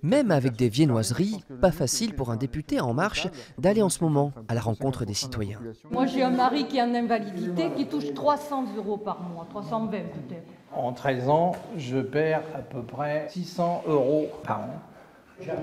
Même avec des viennoiseries, pas facile pour un député En Marche d'aller en ce moment à la rencontre des citoyens. Moi j'ai un mari qui est en invalidité qui touche 300 € par mois, 320 peut-être. En 13 ans, je perds à peu près 600 € par an.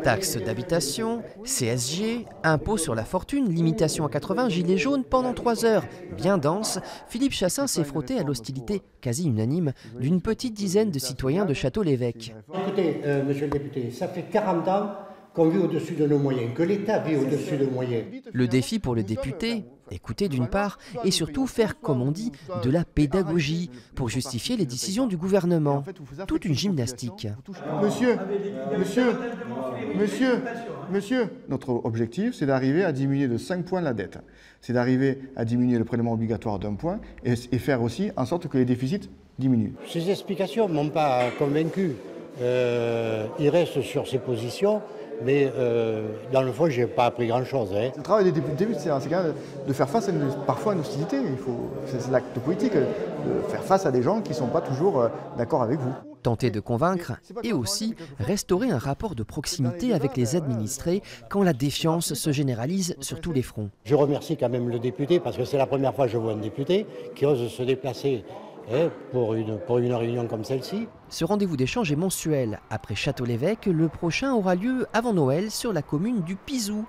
Taxe d'habitation, CSG, impôt sur la fortune, limitation à 80, gilets jaunes pendant 3 heures. Bien dense, Philippe Chassin s'est frotté à l'hostilité quasi unanime d'une petite dizaine de citoyens de Château-l'Évêque. Écoutez, monsieur le député, ça fait 40 ans qu'on vit au-dessus de nos moyens, que l'État vit au-dessus de nos moyens. Le défi pour le député, écouter d'une part, et surtout faire, comme on dit, de la pédagogie pour justifier les décisions du gouvernement. Toute une gymnastique. Monsieur, notre objectif, c'est d'arriver à diminuer de 5 points la dette. C'est d'arriver à diminuer le prélèvement obligatoire d'1 point et faire aussi en sorte que les déficits diminuent. Ces explications ne m'ont pas convaincu. Il reste sur ses positions, mais dans le fond, je n'ai pas appris grand-chose. Le travail des députés, c'est quand même de faire face parfois à une hostilité. C'est l'acte politique, de faire face à des gens qui ne sont pas toujours d'accord avec vous. Tenter de convaincre et aussi restaurer un rapport de proximité avec les administrés quand la défiance se généralise sur tous les fronts. Je remercie quand même le député parce que c'est la première fois que je vois un député qui ose se déplacer pour une réunion comme celle-ci. Ce rendez-vous d'échange est mensuel. Après Château-l'Évêque, le prochain aura lieu avant Noël sur la commune du Pizou.